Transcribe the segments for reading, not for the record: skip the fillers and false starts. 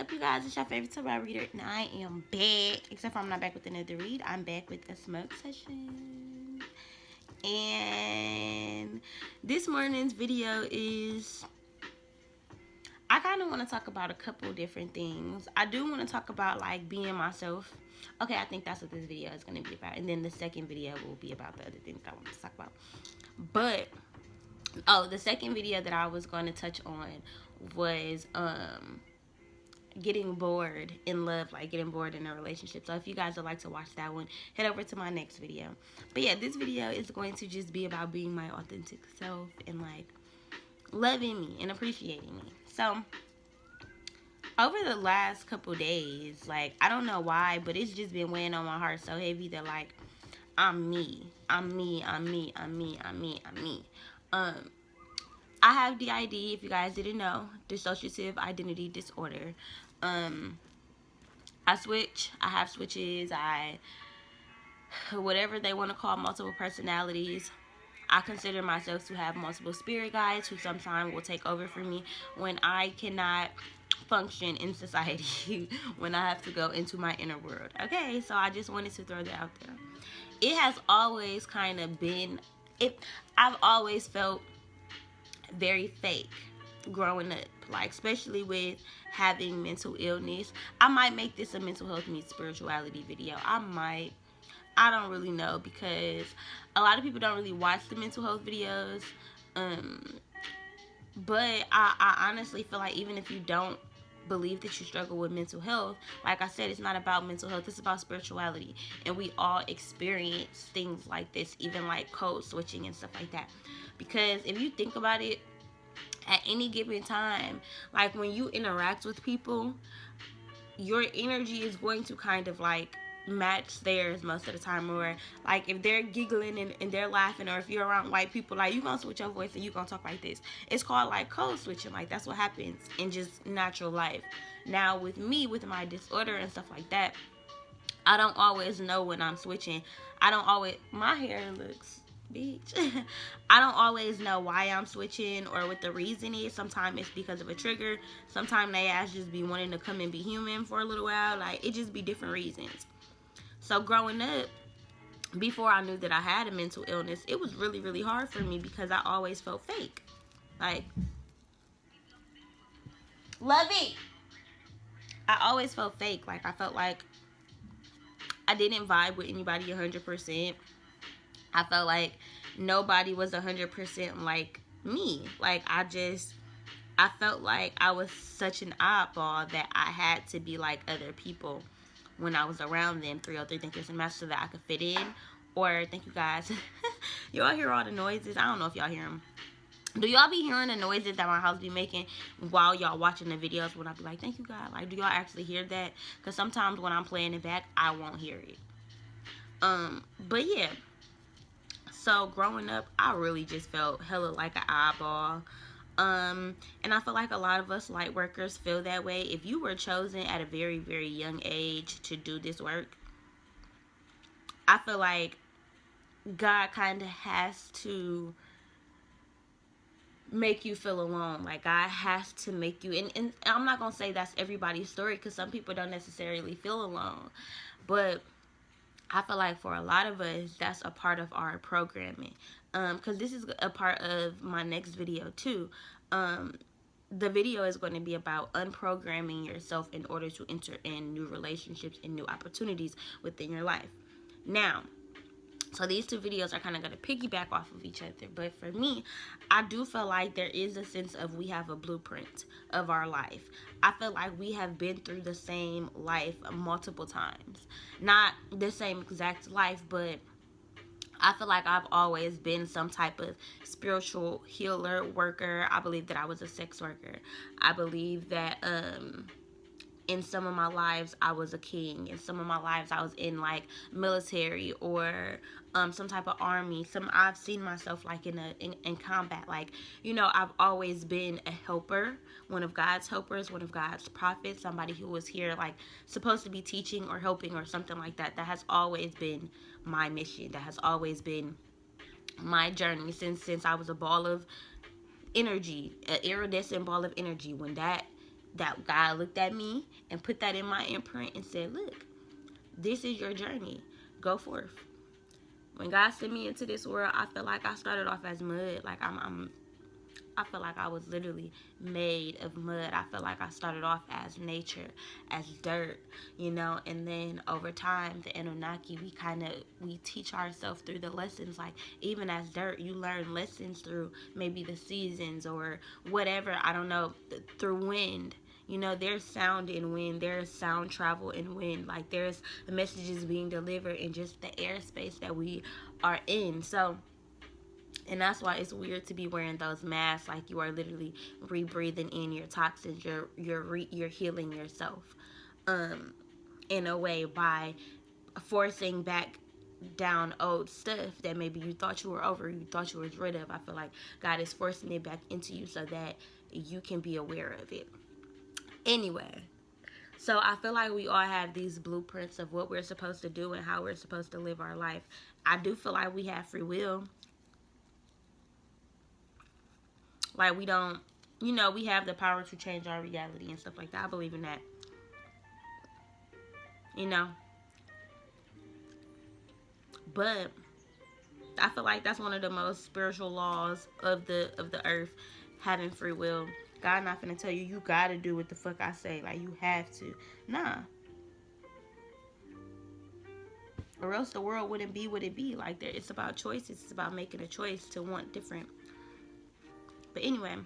up, you guys? It's your favorite tarot reader, and I am back. Except for I'm not back with another read. I'm back with a smoke session. And this morning's video is... I kind of want to talk about a couple different things. I do want to talk about, like, being myself. Okay, I think that's what this video is going to be about. And then the second video will be about the other things I want to talk about. But, the second video that I was going to touch on was, getting bored in love, like getting bored in a relationship. So if you guys would like to watch that one, head over to my next video. But yeah, this video is going to just be about being my authentic self and like loving me and appreciating me. So over the last couple days, like, I don't know why, but it's just been weighing on my heart so heavy that, like, I'm me. I have DID, if you guys didn't know, dissociative identity disorder. I switch. I have switches. Whatever they want to call multiple personalities. I consider myself to have multiple spirit guides who sometimes will take over for me when I cannot function in society, when I have to go into my inner world. Okay, so I just wanted to throw that out there. It has always kind of been, I've always felt very fake growing up, like, especially with having mental illness. I might make this a mental health meets spirituality video. I don't really know, because a lot of people don't really watch the mental health videos. But I honestly feel like even if you don't believe that you struggle with mental health, like I said, it's not about mental health, it's about spirituality. And we all experience things like this, even like code switching and stuff like that. Because if you think about it, at any given time, like when you interact with people, your energy is going to kind of like match theirs most of the time. Or like if they're giggling and they're laughing, or if you're around white people, like, you're gonna switch your voice and you're gonna talk like this. It's called like code switching. Like, that's what happens in just natural life. Now with me, with my disorder and stuff like that, I don't always know when I'm switching. My hair looks, bitch. I don't always know why I'm switching or what the reason is. Sometimes it's because of a trigger. Sometimes they ass just be wanting to come and be human for a little while. Like, it just be different reasons. So growing up, before I knew that I had a mental illness, it was really, really hard for me because I always felt fake. Like, Lovey, I always felt fake. Like, I felt like I didn't vibe with anybody 100%. I felt like nobody was 100% like me. Like, I felt like I was such an oddball that I had to be like other people when I was around them. 303, thank you so much, so that I could fit in. Or, thank you guys. Y'all hear all the noises? I don't know if y'all hear them. Do y'all be hearing the noises that my house be making while y'all watching the videos when I be like, thank you, God? Like, do y'all actually hear that? Because sometimes when I'm playing it back, I won't hear it. But yeah. So growing up, I really just felt hella like an eyeball. And I feel like a lot of us light workers feel that way. If you were chosen at a very, very young age to do this work, I feel like God kind of has to make you feel alone. Like, God has to make you, and I'm not gonna say that's everybody's story, because some people don't necessarily feel alone, but I feel like for a lot of us, that's a part of our programming. Because this is a part of my next video too. The video is going to be about unprogramming yourself in order to enter in new relationships and new opportunities within your life. Now, so these two videos are kind of going to piggyback off of each other. But for me, I do feel like there is a sense of we have a blueprint of our life. I feel like we have been through the same life multiple times. Not the same exact life, but I feel like I've always been some type of spiritual healer, worker. I believe that I was a sex worker. I believe that in some of my lives I was a king. In some of my lives I was in like military or some type of army. I've seen myself like in combat. Like, you know, I've always been a helper, one of God's helpers, one of God's prophets, somebody who was here like supposed to be teaching or helping or something like that. That has always been my mission. That has always been my journey since I was a ball of energy, an iridescent ball of energy. When that that God looked at me and put that in my imprint and said, look, this is your journey. Go forth. When God sent me into this world, I feel like I started off as mud. Like I feel like I was literally made of mud. I feel like I started off as nature, as dirt, you know, and then over time, the Anunnaki, we teach ourselves through the lessons. Like, even as dirt, you learn lessons through maybe the seasons or whatever, I don't know, through wind. You know, there's sound in wind, there's sound travel in wind. Like, there's messages being delivered in just the airspace that we are in. So, and that's why it's weird to be wearing those masks. Like, you are literally rebreathing in your toxins. You're healing yourself, in a way, by forcing back down old stuff that maybe you thought you were over, you thought you was rid of. I feel like God is forcing it back into you so that you can be aware of it. Anyway, so I feel like we all have these blueprints of what we're supposed to do and how we're supposed to live our life. I do feel like we have free will. Like, we don't, you know, we have the power to change our reality and stuff like that. I believe in that. You know? But I feel like that's one of the most spiritual laws of the earth, having free will. God not finna tell you, you gotta do what the fuck I say. Like, you have to. Nah. Or else the world wouldn't be what it be. Like, it's about choices. It's about making a choice to want different. But anyway,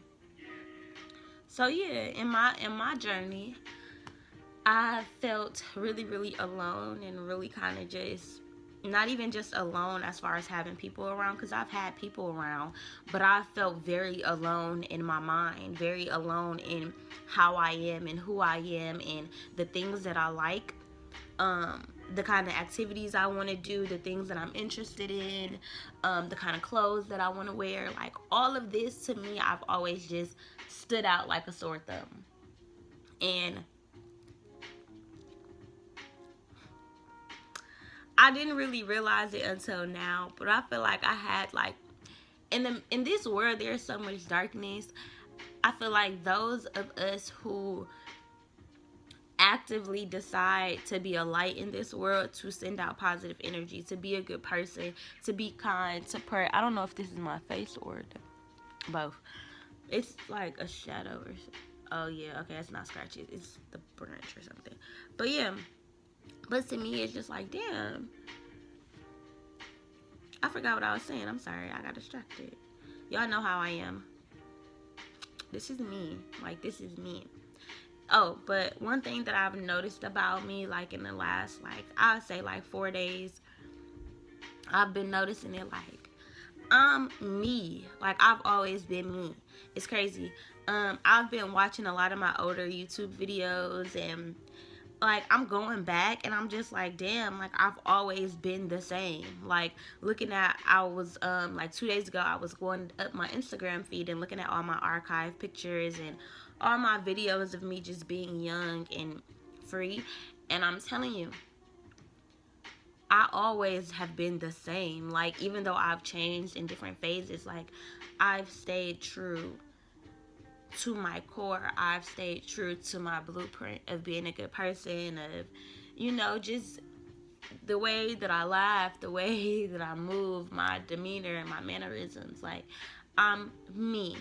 so yeah, in my journey, I felt really, really alone, and really kind of just, not even just alone as far as having people around, because I've had people around, but I felt very alone in my mind, very alone in how I am and who I am and the things that I like. The kind of activities I want to do, the things that I'm interested in, the kind of clothes that I want to wear. Like, all of this, to me, I've always just stood out like a sore thumb. And I didn't really realize it until now, but I feel like I had, like, in this world, there's so much darkness. I feel like those of us who actively decide to be a light in this world, to send out positive energy, to be a good person, to be kind, to pray. I don't know if this is my face or both. It's like a shadow or something. Oh yeah, okay, it's not scratchy. It's the branch or something. But yeah, but to me, it's just like, damn. I forgot what I was saying. I'm sorry. I got distracted. Y'all know how I am. This is me. Like, this is me. Oh, but one thing that I've noticed about me, like, in the last, like, I'd say, like, 4 days, I've been noticing it, like, I'm me. Like, I've always been me. It's crazy. I've been watching a lot of my older YouTube videos, and, like, I'm going back, and I'm just like, damn, like, I've always been the same. Like, looking at, I was, like, 2 days ago, I was going up my Instagram feed and looking at all my archive pictures and all my videos of me just being young and free. And I'm telling you, I always have been the same. Like, even though I've changed in different phases, like, I've stayed true to my core. I've stayed true to my blueprint of being a good person, of, you know, just the way that I laugh, the way that I move, my demeanor and my mannerisms. Like, I'm me.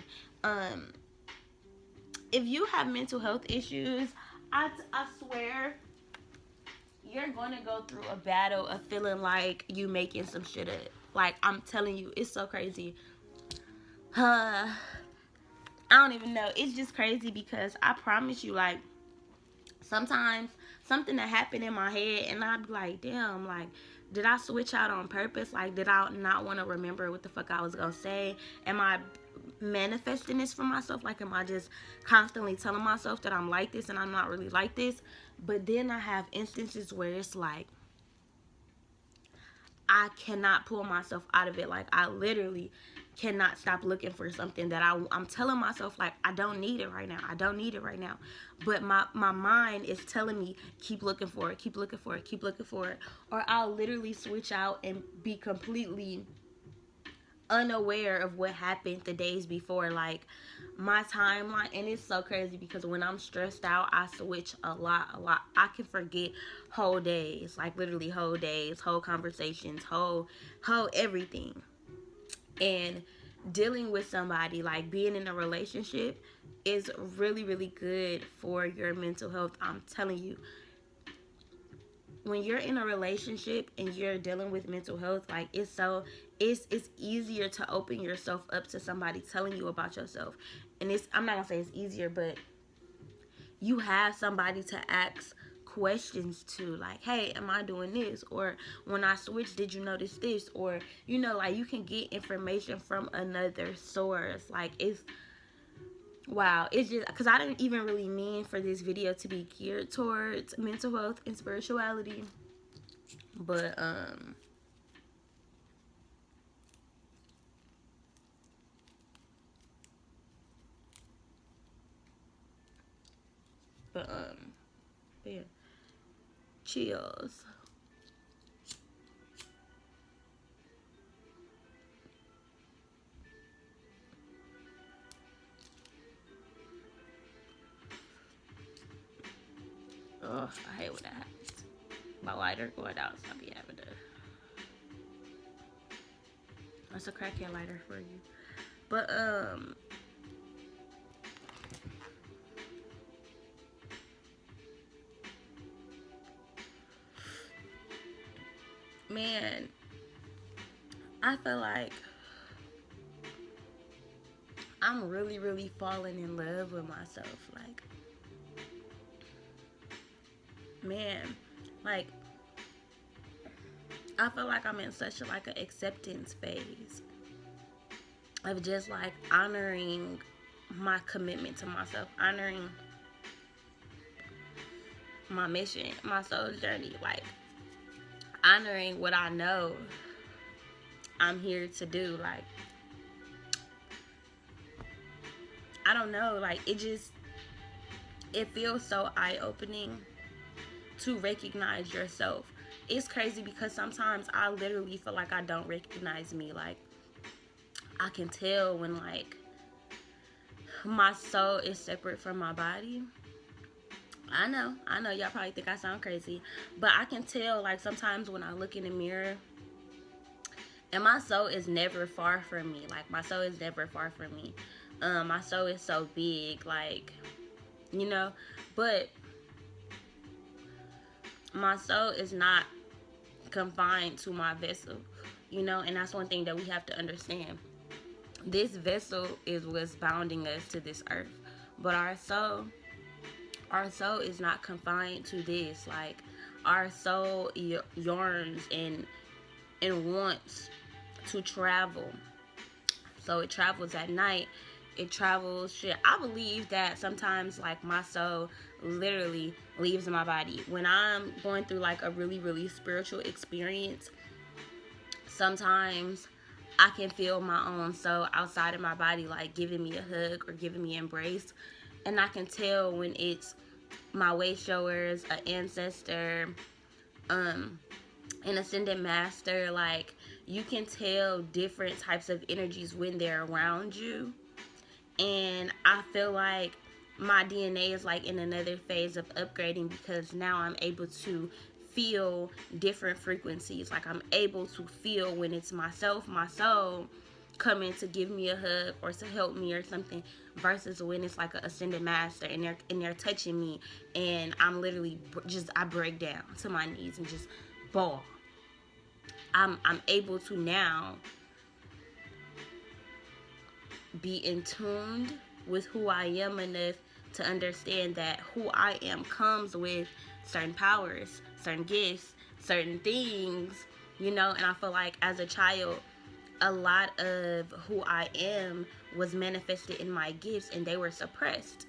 If you have mental health issues, I swear you're going to go through a battle of feeling like you making some shit up. Like, I'm telling you, it's so crazy. I don't even know. It's just crazy because I promise you, like, sometimes something that happened in my head and I'd be like, damn, like, did I switch out on purpose? Like, did I not want to remember what the fuck I was going to say? Am I manifesting this for myself? Like, am I just constantly telling myself that I'm like this and I'm not really like this? But then I have instances where it's like, I cannot pull myself out of it. Like, I literally cannot stop looking for something that I'm telling myself, like, I don't need it right now. I don't need it right now. But my mind is telling me, keep looking for it, keep looking for it, keep looking for it. Or I'll literally switch out and be completely unaware of what happened the days before. Like my timeline, and it's so crazy because when I'm stressed out, I switch a lot. I can forget whole days, like literally whole days, whole conversations, whole everything. And dealing with somebody, like being in a relationship, is really really good for your mental health. I'm telling you, when you're in a relationship and you're dealing with mental health, like it's easier to open yourself up to somebody telling you about yourself. And it's, I'm not gonna say it's easier, but you have somebody to ask questions to, like, hey, am I doing this? Or when I switched, did you notice this? Or, you know, like, you can get information from another source. Like, it's wow. It's just because I didn't even really mean for this video to be geared towards mental health and spirituality, but but um yeah, chills. Ugh, I hate when that happens. My lighter going out, so I'll be having to. That's a crackhead lighter for you. But man, I feel like I'm really, really falling in love with myself. Like, man, like I feel like I'm in such a, like, an acceptance phase of just like honoring my commitment to myself, honoring my mission, my soul journey, like honoring what I know I'm here to do. Like, I don't know, like it feels so eye-opening to recognize yourself. It's crazy because sometimes I literally feel like I don't recognize me. Like, I can tell when, like, my soul is separate from my body. I know, y'all probably think I sound crazy, but I can tell, like, sometimes when I look in the mirror, and my soul is never far from me. Like, my soul is never far from me. My soul is so big, like, you know, but my soul is not confined to my vessel, you know, and that's one thing that we have to understand. This vessel is what's bounding us to this earth, but our soul is not confined to this. Like, our soul yearns and wants to travel. So it travels at night. It travels shit. I believe that sometimes, like, my soul literally leaves my body when I'm going through, like, a really really spiritual experience. Sometimes I can feel my own soul outside of my body, like giving me a hug or giving me an embrace, and I can tell when it's my way showers, an ancestor, an ascended master. Like, you can tell different types of energies when they're around you. And I feel like my DNA is, like, in another phase of upgrading because now I'm able to feel different frequencies. Like, I'm able to feel when it's myself, my soul, coming to give me a hug or to help me or something, versus when it's like an ascended master and they're touching me, and I'm literally just, I break down to my knees and just bawl. I'm able to now be in tuned with who I am enough to understand that who I am comes with certain powers, certain gifts, certain things, you know. And I feel like as a child, a lot of who I am was manifested in my gifts and they were suppressed.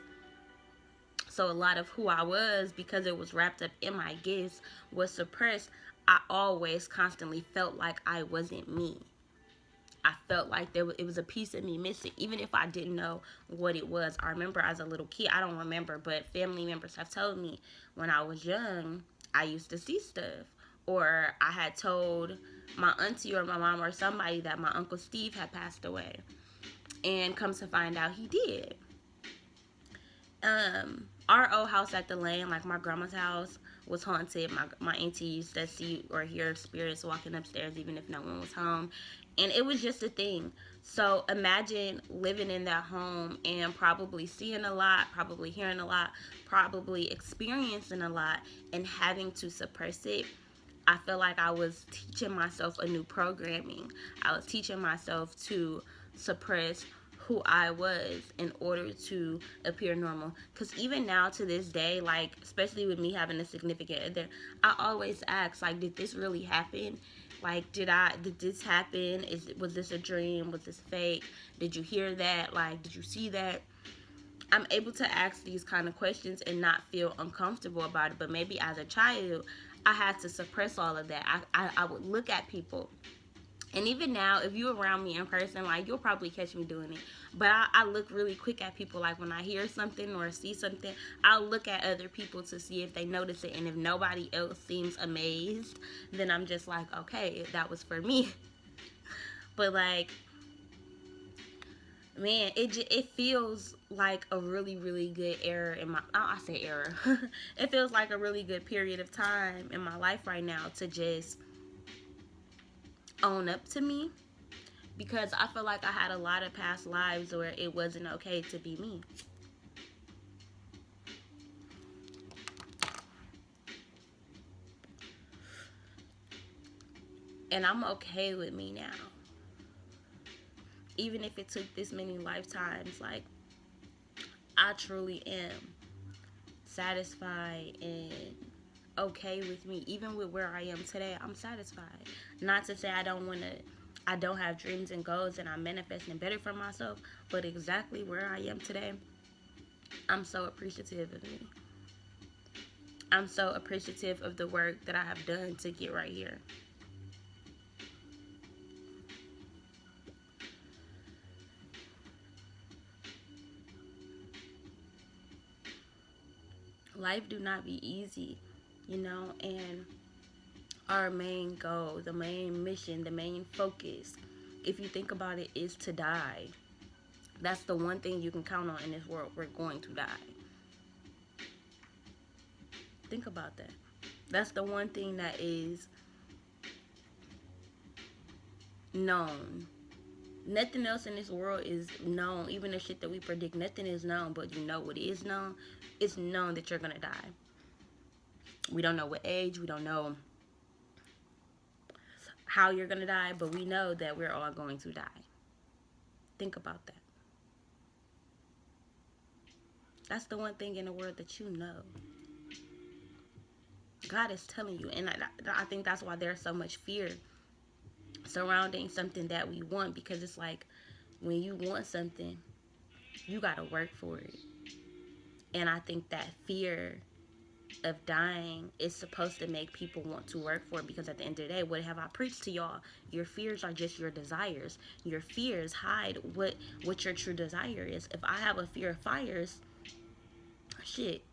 So a lot of who I was, because it was wrapped up in my gifts, was suppressed. I always constantly felt like I wasn't me. I felt like it was a piece of me missing, even if I didn't know what it was. I remember as a little kid, I don't remember, but family members have told me when I was young, I used to see stuff. or I had told my auntie or my mom or somebody that my Uncle Steve had passed away. And come to find out he did. Our old house at the lane, like my grandma's house, was haunted. My auntie used to see or hear spirits walking upstairs even if no one was home. And it was just a thing. So imagine living in that home and probably seeing a lot, probably hearing a lot, probably experiencing a lot, and having to suppress it. I feel like I was teaching myself a new programming. I was teaching myself to suppress who I was in order to appear normal. Because even now to this day, like, especially with me having a significant other, I always ask, like, did this really happen? Like, did this happen? Was this a dream? Was this fake? Did you hear that? Like, did you see that? I'm able to ask these kind of questions and not feel uncomfortable about it. But maybe as a child, I had to suppress all of that. I would look at people. And even now, if you're around me in person, like, you'll probably catch me doing it. But I look really quick at people. Like, when I hear something or see something, I'll look at other people to see if they notice it. And if nobody else seems amazed, then I'm just like, okay, that was for me. But, like, man, it feels like a really, really good era in my, I say era. It feels like a really good period of time in my life right now to just own up to me, because I feel like I had a lot of past lives where it wasn't okay to be me. And I'm okay with me now. Even if it took this many lifetimes, like, I truly am satisfied and okay with me. Even with where I am today, I'm satisfied. Not to say I don't have dreams and goals and I'm manifesting better for myself, but exactly where I am today, I'm so appreciative of me. I'm so appreciative of the work that I have done to get right here. Life do not be easy, and our main goal, the main mission, the main focus, if you think about it, is to die. That's the one thing you can count on in this world. We're going to die. Think about that. That's the one thing that is known. Nothing else in this world is known. Even the shit that we predict, nothing is known. But you know what is known? It's known that you're going to die. We don't know what age. We don't know how you're going to die. But we know that we're all going to die. Think about that. That's the one thing in the world that you know. God is telling you. And I think that's why there's so much fear surrounding something that we want. Because it's like, when you want something, you got to work for it. And I think that fear of dying is supposed to make people want to work for it. Because at the end of the day, what have I preached to y'all? Your fears are just your desires. Your fears hide what your true desire is. If I have a fear of fires, shit,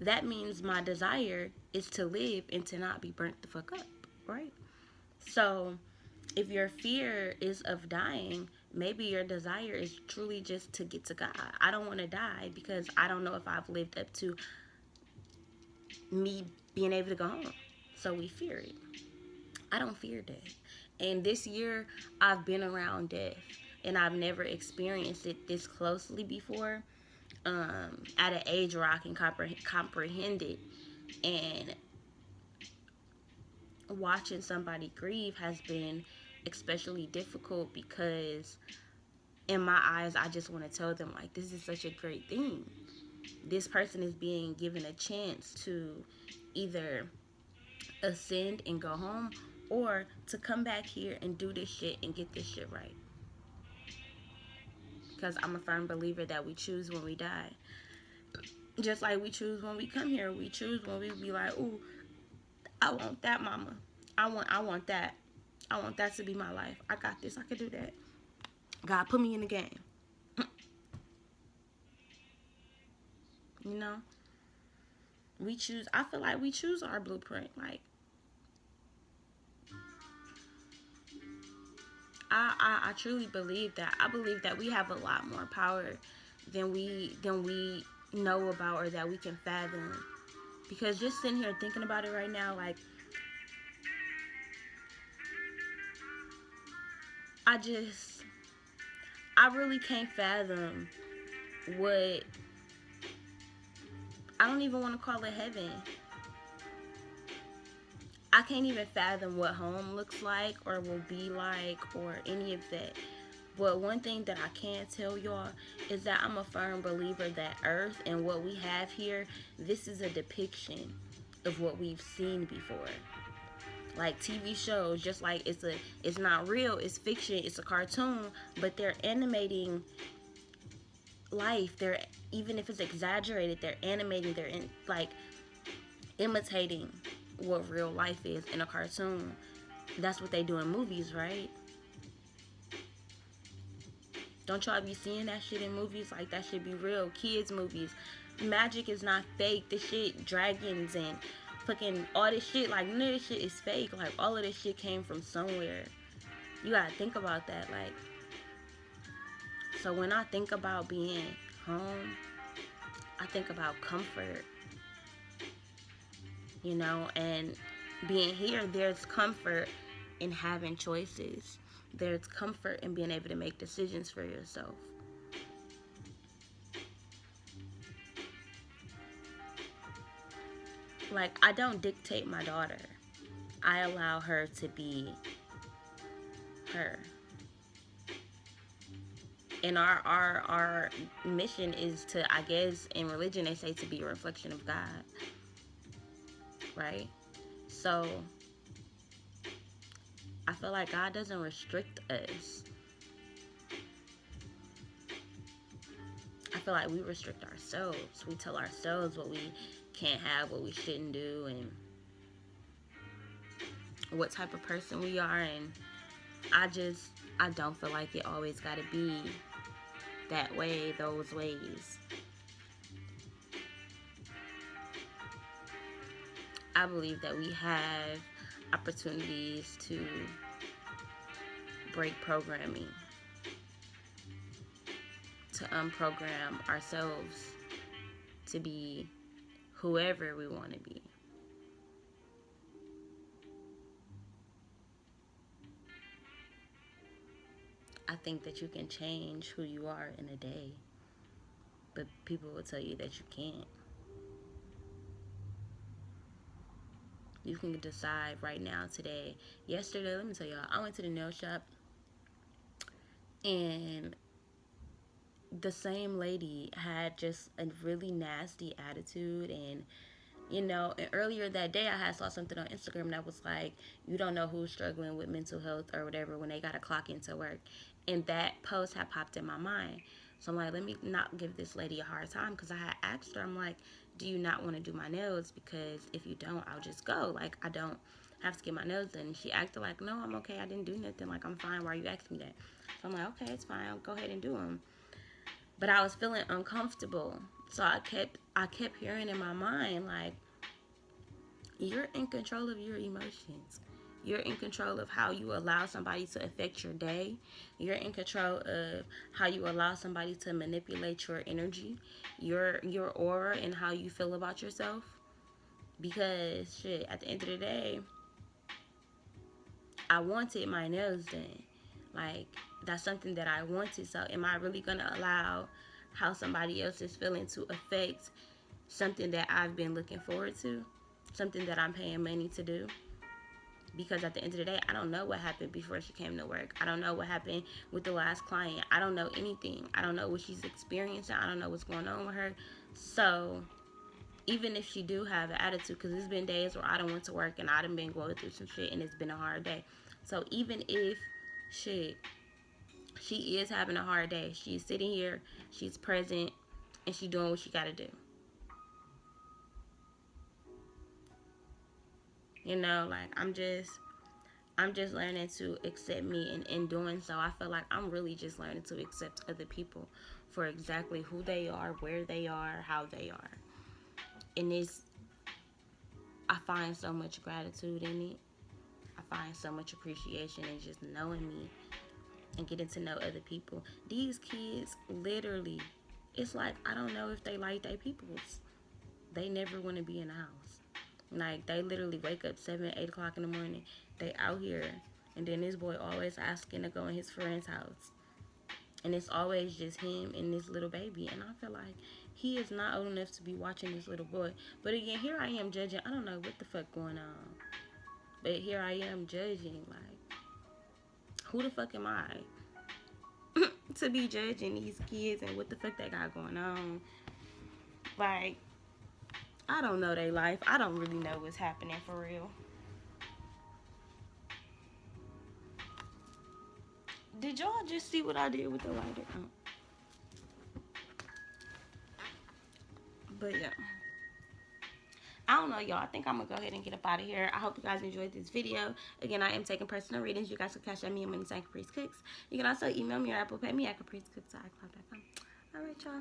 that means my desire is to live and to not be burnt the fuck up, right? So if your fear is of dying, maybe your desire is truly just to get to God. I don't want to die because I don't know if I've lived up to me being able to go home. So we fear it. I don't fear death. And this year, I've been around death, and I've never experienced it this closely before. At an age where I can comprehend it, and watching somebody grieve has been especially difficult because in my eyes, I just want to tell them, like, this is such a great thing. This person is being given a chance to either ascend and go home, or to come back here and do this shit and get this shit right. Because I'm a firm believer that we choose when we die. Just like we choose when we come here. We choose when we be like, ooh, I want that, mama. I want that. I want that to be my life. I got this. I can do that. God, put me in the game. You know? We choose. I feel like we choose our blueprint. Like, I truly believe that. I believe that we have a lot more power than we know about or that we can fathom. Because just sitting here thinking about it right now, like I just I really can't fathom what I don't even want to call it heaven. I can't even fathom what home looks like or will be like or any of that. But one thing that I can tell y'all is that I'm a firm believer that Earth and what we have here, this is a depiction of what we've seen before. Like TV shows, just like it's not real, it's fiction, it's a cartoon, but they're animating life. They're even if it's exaggerated, they're animating, like imitating what real life is in a cartoon. That's what they do in movies, right? Don't y'all be seeing that shit in movies? Like, that should be real. Kids movies. Magic is not fake. This shit, dragons and fucking all this shit, like, none of this shit is fake. Like, all of this shit came from somewhere. You gotta think about that. Like, so when I think about being home, I think about comfort, you know, and being here, there's comfort in having choices. There's comfort in being able to make decisions for yourself. Like, I don't dictate my daughter. I allow her to be her. And our mission is to, I guess, in religion they say to be a reflection of God, right? So I feel like God doesn't restrict us. I feel like we restrict ourselves. We tell ourselves what we can't have, what we shouldn't do, and what type of person we are. And I don't feel like it always got to be that way, those ways. I believe that we have opportunities to break programming, to unprogram ourselves to be whoever we want to be. I think that you can change who you are in a day, but people will tell you that you can't. You can decide right now, today. Yesterday, let me tell y'all, I went to the nail shop and the same lady had just a really nasty attitude. And and earlier that day I had saw something on Instagram that was like, you don't know who's struggling with mental health or whatever when they got to clock into work. And that post had popped in my mind. So I'm like, let me not give this lady a hard time, because I had asked her, I'm like, do you not want to do my nails? Because if you don't, I'll just go. Like, I don't have to get my nails done. And she acted like, no, I'm okay. I didn't do nothing. Like, I'm fine. Why are you asking me that? So I'm like, okay, it's fine. I'll go ahead and do them. But I was feeling uncomfortable. So I kept hearing in my mind, like, you're in control of your emotions. You're in control of how you allow somebody to affect your day. You're in control of how you allow somebody to manipulate your energy, your aura, and how you feel about yourself. Because shit, at the end of the day, I wanted my nails done. Like, that's something that I wanted. So am I really gonna allow how somebody else is feeling to affect something that I've been looking forward to? Something that I'm paying money to do? Because at the end of the day, I don't know what happened before she came to work. I don't know what happened with the last client. I don't know anything. I don't know what she's experiencing. I don't know what's going on with her. So even if she do have an attitude, because there's been days where I don't went to work and I done been going through some shit and it's been a hard day. So even if she is having a hard day, she's sitting here, she's present, and she's doing what she got to do. Like, I'm just learning to accept me, and in doing so, I feel like I'm really just learning to accept other people for exactly who they are, where they are, how they are. And I find so much gratitude in it. I find so much appreciation in just knowing me and getting to know other people. These kids, literally, it's like, I don't know if they like their peoples. They never want to be in the house. Like, they literally wake up 7, 8 o'clock in the morning. They out here. And then this boy always asking to go in his friend's house. And it's always just him and this little baby. And I feel like he is not old enough to be watching this little boy. But again, here I am judging. I don't know what the fuck going on. But here I am judging. Like, who the fuck am I to be judging these kids and what the fuck they got going on? Like, I don't know their life. I don't really know what's happening for real. Did y'all just see what I did with the lighter? Oh. But yeah. I don't know, y'all. I think I'm going to go ahead and get up out of here. I hope you guys enjoyed this video. Again, I am taking personal readings. You guys can Cashapp me and money sign CapriceCooks. You can also email me or Apple Pay me at CapriceCooks@icloud.com. All right, y'all.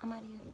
I'm out of here.